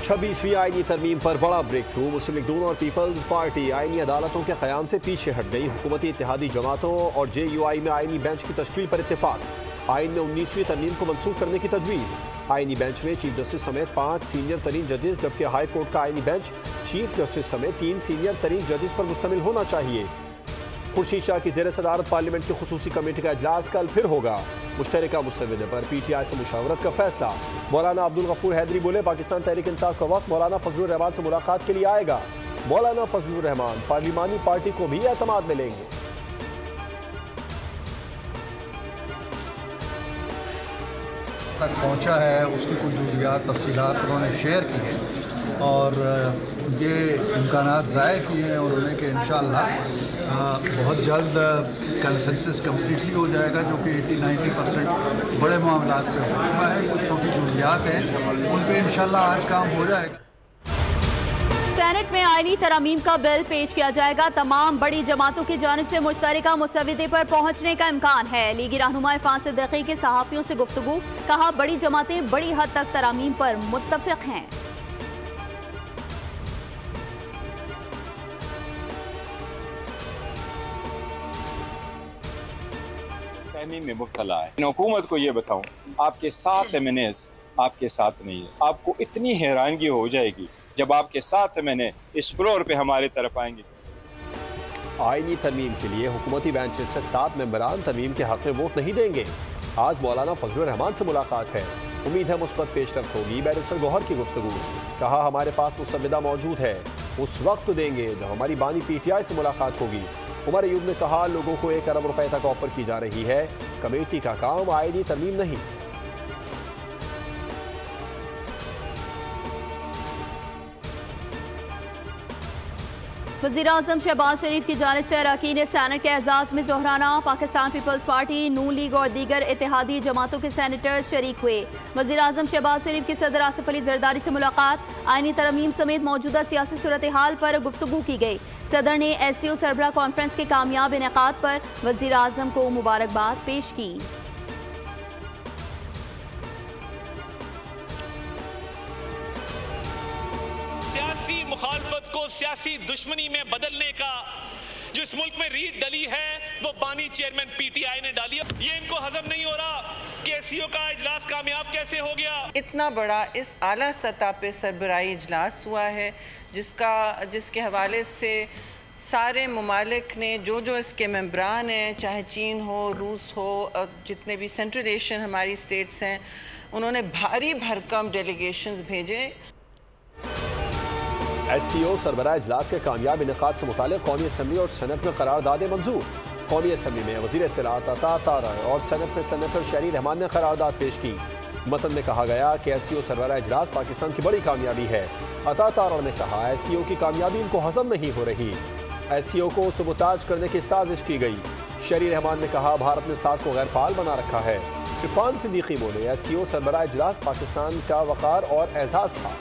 26वीं आईनी तरमीम पर बड़ा ब्रेक थ्रू। मुस्लिम लीग नून और पीपल्स पार्टी आईनी अदालतों के क़याम से पीछे हट गई। हुकूमती इत्तेहादी जमातों और JUI में आईनी बेंच की तश्कील पर इत्तेफाक। आईन में 19वीं तरमीम को मनसूख करने की तजवीज़। आईनी बेंच में चीफ जस्टिस समेत 5 सीनियर तरीन जजेस, जबकि हाई कोर्ट का आईनी बेंच चीफ जस्टिस समेत 3 सीनियर तरीन जजेस पर मुश्तमिल होना चाहिए। खुर्शीद शाह की ज़ेर सदारत पार्लियामेंट की खुसूसी कमेटी का इजलास कल फिर होगा। मुश्तरका मुसव्वदे पर PTI से मुशावरत का फैसला। मौलाना अब्दुल गफूर हैदरी बोले, पाकिस्तान तहरीक इंसाफ का वक्त मौलाना फजलुर रहमान से मुलाकात के लिए आएगा। मौलाना फजलुर रहमान पार्लिमानी पार्टी को भी एतमाद में लेंगे। तक पहुंचा है उसकी कुछ जुज़ियात तफसीलात उन्होंने शेयर की हैं और ये इम्कानात ज़ाहिर किए हैं उन्होंने कि इंशाअल्लाह बहुत जल्द कंसेंसस कम्प्लीटली हो जाएगा, जो कि 80-90% बड़े मामलात पे हो चुका है। कुछ छोटी जुज़ियात हैं उन पे इंशाअल्लाह आज काम हो जाएगा। सेनेट में आईनी तरमीम का बिल पेश किया जाएगा। तमाम बड़ी जमातों की जानिब से मुश्तरका मुसव्वदे पर पहुंचने का इम्कान है। लीगी रहनुमा इरफान सिद्दीकी के सहाफ़ियों से गुफ्तगू, कहा बड़ी जमातें बड़ी हद तक तरमीम पर मुत्तफ़िक़ हैं। फहमी में मुब्तला है। हुकूमत को ये बताऊं, आपके 7 MNAs आपके साथ नहीं है। आपको इतनी हैरानगी हो जाएगी जब आपके 7 MNA इस फ्लोर पे हमारे तरफ आएंगे। आईनी तरमीम के लिए हुकूमती बेंच से 7 मेंबरान तरमीम के हक में वोट नहीं देंगे। आज मौलाना फजलुर रहमान से मुलाकात है। उम्मीद है मुस्बत पेशरफ्त होगी। बैरिस्टर गौहर की गुफ्तगू, कहा हमारे पास मुसव्वदा मौजूद है, उस वक्त देंगे जब हमारी बानी PTI से मुलाकात होगी। उमर अयूब ने कहा लोगों को 1 अरब रुपए तक ऑफर की जा रही है। कमेटी का काम आईनी तरमीम नहीं। वज़ीर-ए-आज़म शहबाज शरीफ की जानिब से अरकान सेनेट के एजाज़ में जोहराना। पाकिस्तान पीपल्स पार्टी, नून लीग और दीगर इत्तेहादी जमातों के सेनेटर्स शरीक हुए। वज़ीर-ए-आज़म शहबाज शरीफ की सदर आसिफ अली जरदारी से मुलाकात। आईनी तरमीम समेत मौजूदा सियासी सूरत हाल पर गुफ्तगू की गई। सदर ने SCO सरबराह कॉन्फ्रेंस के कामयाब इनेकाद पर वज़ीर-ए-आज़म को मुबारकबाद पेश की। सियासी मुखालफत को सियासी दुश्मनी में बदलने का जो इस मुल्क में रीत डली है वो बानी चेयरमैन PTI ने डाली। ये इनको हजम नहीं हो रहा कि SCO का इजलास कामयाब कैसे हो गया। इतना बड़ा इस आला सतह पे सरबराही इजलास हुआ है जिसके हवाले से सारे ममालिक ने जो इसके मेंबरान हैं, चाहे चीन हो, रूस हो, जितने भी सेंट्रल एशियन हमारी स्टेट्स हैं, उन्होंने भारी भरकम डेलीगेशंस भेजे। SCO सरबराह इजलास के कामयाब इनेकाद से मुतालिक कौमी असम्बली और सेनेट में करारदादें मंजूर। कौमी असम्बली में वज़ीर इत्तलात अता तारा और सेनेट में सेनेटर शहरी रहमान ने करारदाद पेश की। मतन में कहा गया कि SCO सरबराह इजलास पाकिस्तान की बड़ी कामयाबी है। अता तारा ने कहा SCO की कामयाबी इनको हजम नहीं हो रही। SCO को सबूताज करने की साजिश की गई। शहरी रहमान ने कहा भारत ने साथ को गैर फाल बना रखा है। इरफान सिद्दीकी बोले SCO सरबराह इजलास पाकिस्तान का वक़ार और एजाज़ था।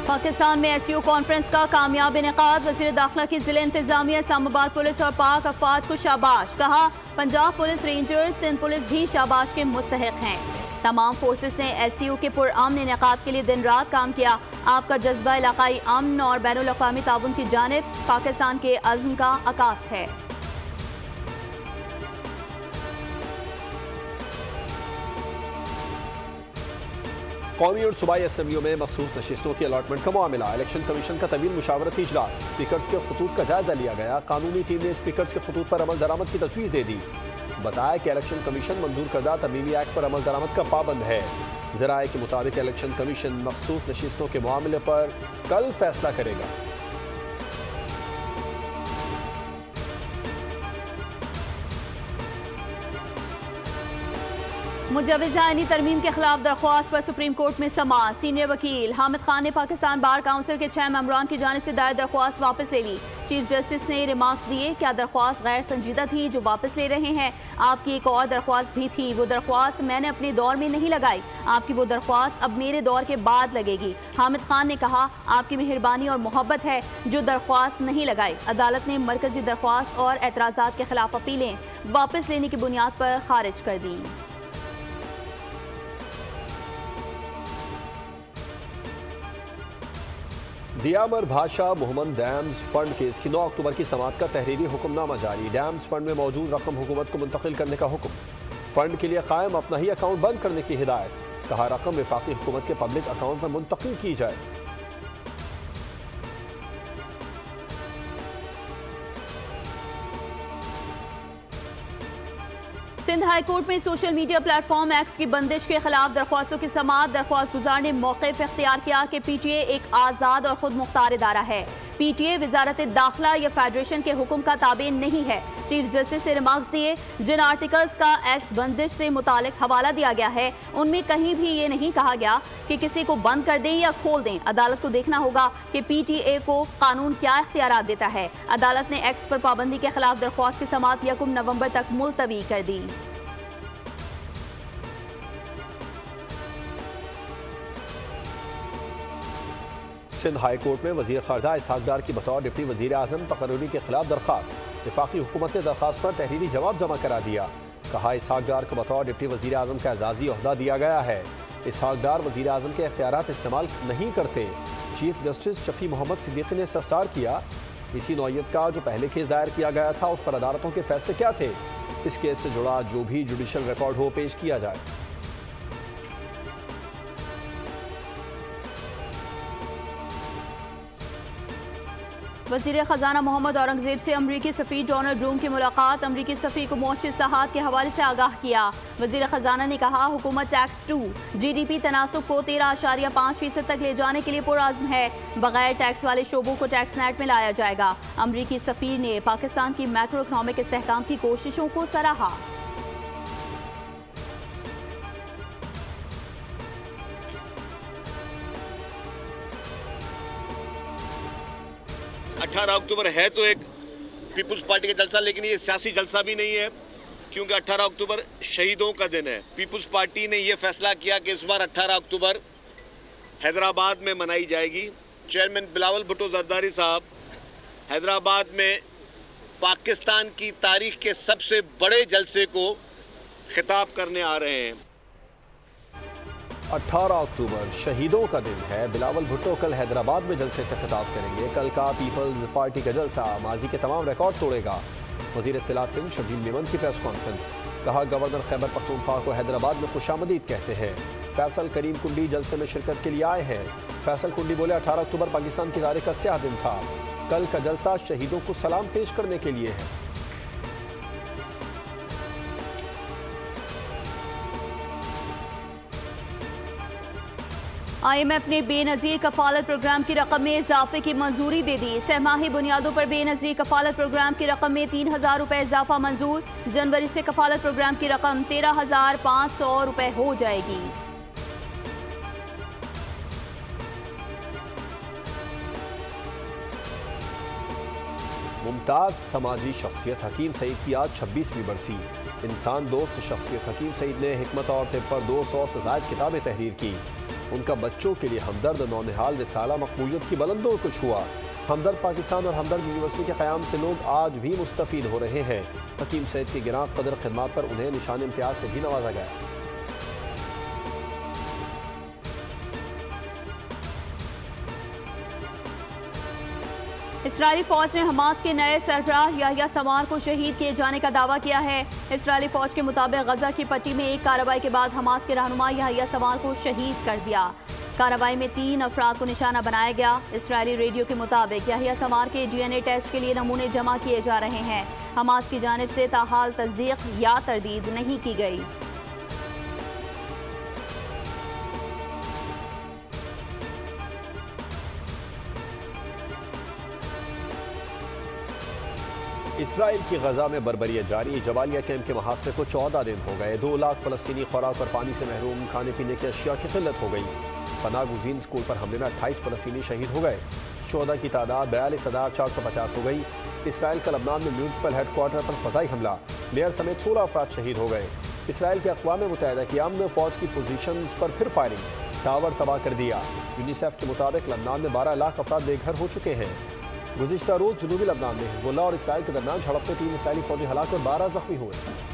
पाकिस्तान में SCO कॉन्फ्रेंस का कामयाब इनेकाद। वज़ीर दाखिला की ज़िले इंतजामिया, इस्लामाबाद पुलिस और पाक अफवाज को शाबाश। कहा Punjab police, rangers, Sindh police भी शाबाश के मुस्तहिक हैं। तमाम फोर्सेस ने SCO के पुरअमन इनेकाद के लिए दिन रात काम किया। आपका जज्बा इलाकाई अमन और बैनुल अक़वामी ताउन की जानिब पाकिस्तान के अज़्म का अकास है। कौमी और सूबाई असम्बलियों में मखसूस नशिस्तों की अलॉटमेंट का मामला। इलेक्शन कमीशन का तवील मुशावरती इजलास। स्पीकर्स के खतूत का जायजा लिया गया। कानूनी टीम ने स्पीकर्स के खतूत पर अमल दरामद की तजवीज़ दे दी। बताया कि इलेक्शन कमीशन मंजूर करदा तरमीमी एक्ट पर अमल दरामद का पाबंद है। ज़राए के मुताबिक इलेक्शन कमीशन मखसूस नशिस्तों के मामले पर कल फैसला करेगा। मुजव्वज़ आईनी तरमीम के खिलाफ दरख्वास्त पर सुप्रीम कोर्ट में समाअत। सीनियर वकील हामिद खान ने पाकिस्तान बार काउंसिल के 6 मेंबरान की जानिब से दायर दरख्वास्त वापस ले ली। चीफ जस्टिस ने रिमार्क्स दिए, क्या दरख्वास्त गैर संजीदा थी जो वापस ले रहे हैं? आपकी एक और दरख्वास्त भी थी, वो दरख्वास्त मैंने अपने दौर में नहीं लगाई, आपकी वो दरख्वास्त अब मेरे दौर के बाद लगेगी। हामिद खान ने कहा, आपकी मेहरबानी और मोहब्बत है जो दरख्वास्त नहीं लगाई। अदालत ने मरकजी दरख्वास्त और एतराज़ात के खिलाफ अपीलें वापस लेने की बुनियाद पर खारिज कर दी। दियामर भाषा मोहम्मद डैम्स फंड केस की 9 अक्टूबर की समाअत का तहरीरी हुक्मनामा जारी। डैम्स फंड में मौजूद रकम हुकूमत को मुंतकिल करने का हुक्म। फंड के लिए कायम अपना ही अकाउंट बंद करने की हिदायत। कहा, रकम वफाकी हुकूमत के पब्लिक अकाउंट में मुंतकिल की जाए। सिंध हाई कोर्ट में सोशल मीडिया प्लेटफॉर्म एक्स की बंदिश के खिलाफ दरख्वास्तों की समाअत। दरख्वास्त गुजार ने मौक़िफ़ इख्तियार किया कि पीटीए एक आज़ाद और खुद मुख्तार इदारा है। पीटीए वजारत दाखिला या फेडरेशन के हुक्म का ताबे नहीं है। चीफ जस्टिस से रिमार्क्स दिए, जिन आर्टिकल्स का एक्स बंदिश से मुतालिक हवाला दिया गया है उनमें कहीं भी ये नहीं कहा गया कि किसी को बंद कर दें या खोल दें। अदालत को देखना होगा कि पीटीए को कानून क्या इख्तियारात देता है। अदालत ने एक्स पर पाबंदी के खिलाफ दरख्वास्त की समाअत 1 नवंबर तक मुलतवी कर दी। सिंध हाई कोर्ट में वज़ीर ख़ारजा इसहाक़ डार की बतौर डिप्टी वज़ीर आज़म तकर्रुरी के खिलाफ दरख्वास्त। वफाकी हुकूमत ने दरख्वास्त पर तहरीरी जवाब जमा करा दिया। कहा, इसहाक़ डार को बतौर डिप्टी वज़ीर आज़म का एजाज़ी ओहदा दिया गया है। इसहाक़ डार वज़ीर आज़म के इख्तियारात इस्तेमाल नहीं करते। चीफ जस्टिस शफी मोहम्मद सिद्दीकी ने इस्तफ़सार किया, इसी नौइयत का जो पहले केस दायर किया गया था उस पर अदालतों के फैसले क्या थे? इस केस से जुड़ा जो भी जुडिशल रिकॉर्ड हो पेश किया जाए। वज़ीर ख़जाना मोहम्मद औरंगज़ेब से अमरीकी सफ़ीर डोनाल्ड ब्लूम की मुलाकात। अमरीकी सफ़ीर को मुआशी इस्लाहात के हवाले से आगाह किया। वज़ीर ख़जाना ने कहा, हुकूमत टैक्स 2 GDP तनासुब को 13.5% तक ले जाने के लिए पुरअज़्म है। बगैर टैक्स वाले शोबों को टैक्स नेट में लाया जाएगा। अमरीकी सफ़ीर ने पाकिस्तान की मैक्रो इकनॉमिक इस्तेहकाम की कोशिशों को सराहा। 18 अक्टूबर है तो एक पीपुल्स पार्टी का जलसा, लेकिन ये सियासी जलसा भी नहीं है क्योंकि 18 अक्टूबर शहीदों का दिन है। पीपुल्स पार्टी ने ये फैसला किया कि इस बार 18 अक्टूबर हैदराबाद में मनाई जाएगी। चेयरमैन बिलावल भुट्टो जरदारी साहब हैदराबाद में पाकिस्तान की तारीख के सबसे बड़े जलसे को खिताब करने आ रहे हैं। 18 अक्टूबर शहीदों का दिन है। बिलावल भुट्टो कल हैदराबाद में जलसे से खिताब करेंगे। कल का पीपल्स पार्टी का जलसा माजी के तमाम रिकॉर्ड तोड़ेगा। वज़ीर इत्तलात सिंध शर्जील मेमन की प्रेस कॉन्फ्रेंस। कहा, गवर्नर खैबर पख्तूनख्वा को हैदराबाद में खुशामदीद कहते हैं। फैसल करीम कुंडी जलसे में शिरकत के लिए आए हैं। फैसल कुंडी बोले, 18 अक्टूबर पाकिस्तान की तारीख का स्याह दिन था। कल का जलसा शहीदों को सलाम पेश करने के लिए है। IMF ने बेनज़ीर कफालत प्रोग्राम की रकम में इजाफे की मंजूरी दे दी। सहमाही बुनियादों पर बेनज़ीर कफालत प्रोग्राम की रकम में 3000 रुपये इजाफा मंजूर। जनवरी से कफालत प्रोग्राम की रकम 13,500 रुपये हो जाएगी। मुमताज़ समाजी शख्सियत हकीम सईद की आज 26वीं बरसी। इंसान दोस्त शख्सियत हकीम सईद ने हिकमत और तिब पर 200 से ज़ायद किताबें तहरीर की। उनका बच्चों के लिए हमदर्द नौनिहाल रिसाला मकबूलियत की बुलंदों को छुआ। हमदर्द पाकिस्तान और हमदर्द यूनिवर्सिटी के क़याम से लोग आज भी मुस्तफ़ीद हो रहे हैं। हकीम सईद की गिरां कदर खिदमत पर उन्हें निशान इम्तियाज से भी नवाजा गया। इस्राइली फौज ने हमास के नए सरबराह याह्या सवार को शहीद किए जाने का दावा किया है। इस्राइली फौज के मुताबिक गजा की पट्टी में एक कार्रवाई के बाद हमास के रहनुमा याह्या सवार को शहीद कर दिया। कार्रवाई में 3 अफराद को निशाना बनाया गया। इस्राइली रेडियो के मुताबिक याह्या सवार के DNA टेस्ट के लिए नमूने जमा किए जा रहे हैं। हमास की जानिब से ताहाल तस्दीक या तरदीद नहीं की गई। इसराइल की गजा में बर्बरियत जारी। जबालिया कैंप के मुहासरे को 14 दिन हो गए। 2 लाख फलस्तीनी खुराक और पानी से महरूम, खाने पीने की अशिया की किल्लत हो गई। पनाह गुज़ीन स्कूल पर हमले में 28 फलस्तीनी शहीद हो गए। 14 की तादाद 42,450 हो गई। इसराइल का लबनान में म्यूनिसिपल हेडक्वार्टर पर फजाई हमला, मेयर समेत 16 अफराद शहीद हो गए। इसराइल के अक़वाम मुत्तहिदा की अमन फौज की पोजीशंस पर फिर फायरिंग, टावर तबाह कर दिया। यूनिसेफ के मुताबिक लबनान में 12 लाख अफराद बेघर हो चुके हैं। गुज़िश्ता रोज जनूबी लबनान में हिज़्बुल्लाह और इसराइल के दरमियान झड़प में 3 इसराइली फौजी हलाक और 12 जख्मी हुए।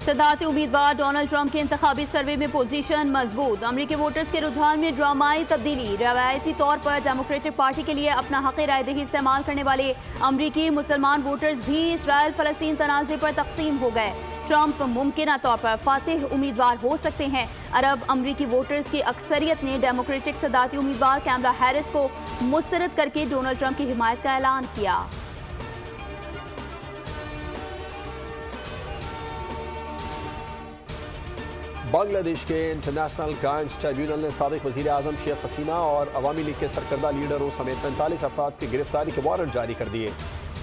सदारती उम्मीदवार डोनाल्ड ट्रंप के इंतखाबी सर्वे में पोजीशन मजबूत। अमरीकी वोटर्स के रुझान में ड्रामाई तब्दीली। रवायती तौर पर डेमोक्रेटिक पार्टी के लिए अपना हक़ राय दही इस्तेमाल करने वाले अमरीकी मुसलमान वोटर्स भी इसराइल फ़लस्तीन तनाज़े पर तकसीम हो गए। ट्रंप मुमकिन तौर पर फातिह उम्मीदवार हो सकते हैं। अरब अमरीकी वोटर्स की अक्सरियत ने डेमोक्रेटिक सदारती उम्मीदवार कैमला हैरिस को मुस्तरद करके डोनाल्ड ट्रंप की हिमायत का ऐलान किया। बांग्लादेश के इंटरनेशनल क्राइम्स ट्रिब्यूनल ने साबिक वज़ीर आज़म शेख हसीना और अवामी लीग के सरकर्दा लीडरों समेत 45 अफराद की गिरफ्तारी के वारंट जारी कर दिए।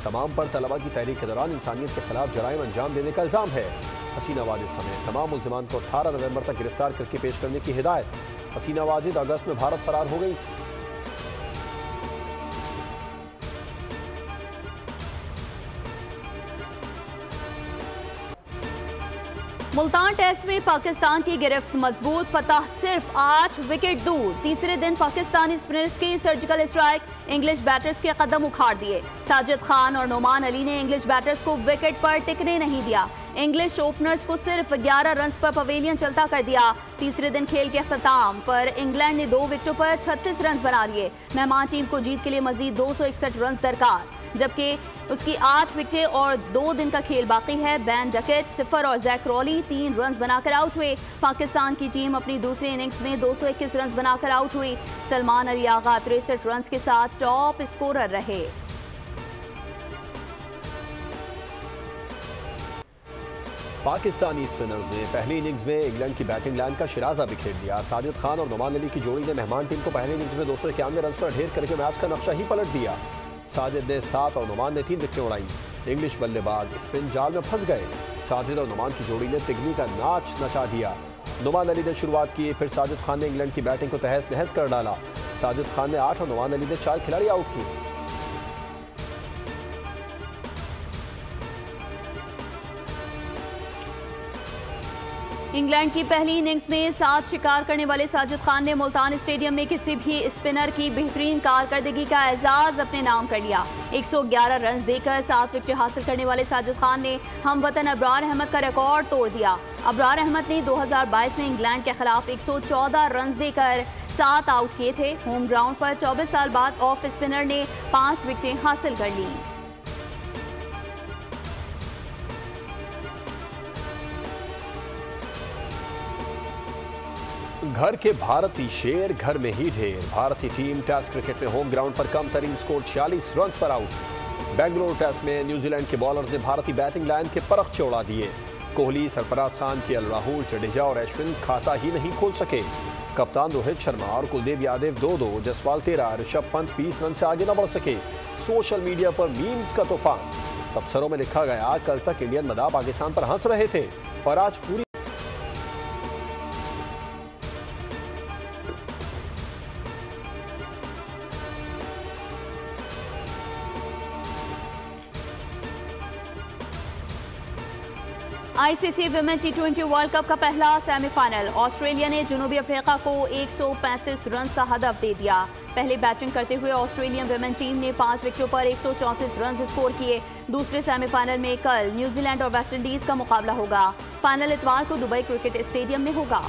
तमाम पर तलबा की तहरीक के दौरान इंसानियत के खिलाफ जराइम अंजाम देने का इल्ज़ाम है। हसीना वाजिद समेत तमाम मुल्ज़िमान को 18 नवंबर तक गिरफ्तार करके पेश करने की हिदायत। हसीना वाजिद अगस्त में भारत फरार हो गई। मुल्तान टेस्ट में पाकिस्तान की गिरफ्त मजबूत, फतह सिर्फ 8 विकेट दूर। तीसरे दिन पाकिस्तानी स्पिनर्स की सर्जिकल स्ट्राइक इंग्लिश बैटर्स के कदम उखाड़ दिए। साजिद खान और नोमान अली ने इंग्लिश बैटर्स को विकेट पर टिकने नहीं दिया। इंग्लिश ओपनर्स को सिर्फ 11 रन पर पवेलियन चलता कर दिया। तीसरे दिन खेल के अख्ताम पर इंग्लैंड ने 2 विकेटों पर 36 रन बना लिए। मेहमान टीम को जीत के लिए मजीद 261 रन दरकार, जबकि उसकी 8 विकेटें और 2 दिन का खेल बाकी है। बैन डकेट 0 और जैक रॉली 3 रन बनाकर आउट हुए। पाकिस्तान की टीम अपनी दूसरी इनिंग्स में 221 रन बनाकर आउट हुई। सलमान अली आगा 63 रन के साथ टॉप स्कोरर रहे। पाकिस्तानी स्पिनर्स ने पहली इनिंग्स में इंग्लैंड की बैटिंग लाइन का शिराजा बिखेर दिया। साजिद खान और नोमान अली की जोड़ी ने मेहमान टीम को पहली इनिंग्स में 291 रन पर ढेर करके मैच का नक्शा ही पलट दिया। साजिद ने 7 और नोमान ने 3 विकेटें उड़ाई। इंग्लिश बल्लेबाज स्पिन जाल में फंस गए। साजिद और नोमान की जोड़ी ने तिगनी का नाच नचा दिया। नोमान अली ने शुरुआत की, फिर साजिद खान ने इंग्लैंड की बैटिंग को तहस नहस कर डाला। साजिद खान ने 8 और नोमान अली ने 4 खिलाड़ी आउट किए। इंग्लैंड की पहली इनिंग्स में 7 शिकार करने वाले साजिद खान ने मुल्तान स्टेडियम में किसी भी स्पिनर की बेहतरीन कारकर्दगी का एजाज अपने नाम कर लिया। 111 रन देकर 7 विकेट हासिल करने वाले साजिद खान ने हमवतन अबरार अहमद का रिकॉर्ड तोड़ दिया। अबरार अहमद ने 2022 में इंग्लैंड के खिलाफ 114 रन देकर 7 आउट किए थे। होम ग्राउंड पर 24 साल बाद ऑफ स्पिनर ने 5 विकेटें हासिल कर ली। घर के भारतीय शेर घर में ही ढेर। भारतीय टीम टेस्ट क्रिकेट में होम ग्राउंड पर कम तरीन स्कोर 46 रन पर आउट। बेंगलुरु टेस्ट में न्यूजीलैंड के बॉलर्स ने भारतीय बैटिंग लाइन के परख चौड़ा दिए। कोहली, सरफराज खान, केएल राहुल, जडेजा और अश्विन खाता ही नहीं खोल सके। कप्तान रोहित शर्मा और कुलदीप यादव 2-2, जसवाल 13, ऋषभ पंत 20 रन से आगे न बढ़ सके। सोशल मीडिया पर मीम्स का तूफान। तबसरों में लिखा गया, कल तक इंडियन मदाह पाकिस्तान पर हंस रहे थे और आज पूरी ICC women T20 world cup का पहला सेमीफाइनल। ऑस्ट्रेलिया ने जनूबी अफ्रीका को 135 रन का हदफ दे दिया। पहले बैटिंग करते हुए ऑस्ट्रेलियन विमेन टीम ने 5 विकेटों पर 134 रन स्कोर किए। दूसरे सेमीफाइनल में कल न्यूजीलैंड और वेस्टइंडीज का मुकाबला होगा। फाइनल इतवार को दुबई क्रिकेट स्टेडियम में होगा।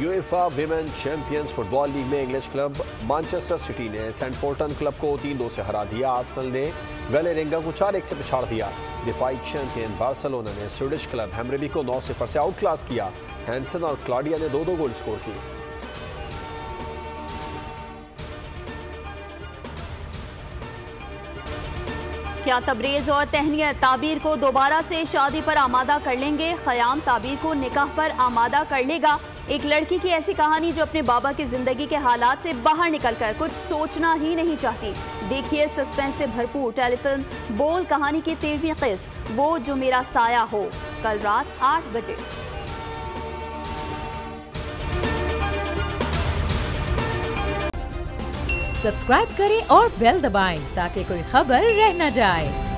UEFA women champions football league में इंग्लिश क्लब मैनचेस्टर सिटी ने सेंटफोर्टन क्लब को 3-2 से हरा दिया। आर्सेनल ने वेलेरिंगा को 4-1 से पिछाड़ दिया। डिफाई चैंपियन बार्सिलोना ने स्वीडिश क्लब हेमरेबी को 9-0 से आउट क्लास किया। हैंसन और क्लॉडिया ने 2-2 गोल स्कोर किए। क्या तबरेज और तहनीत ताबीर को दोबारा से शादी पर आमादा कर लेंगे? ख़याम ताबीर को निकाह पर आमादा कर लेगा। एक लड़की की ऐसी कहानी जो अपने बाबा की जिंदगी के हालात से बाहर निकलकर कुछ सोचना ही नहीं चाहती। देखिए सस्पेंस से भरपूर टेलीफिल्म बोल कहानी की 13वीं किस्त, वो जो मेरा साया हो, कल रात 8 बजे। सब्सक्राइब करें और बेल दबाएं ताकि कोई खबर रह न जाए।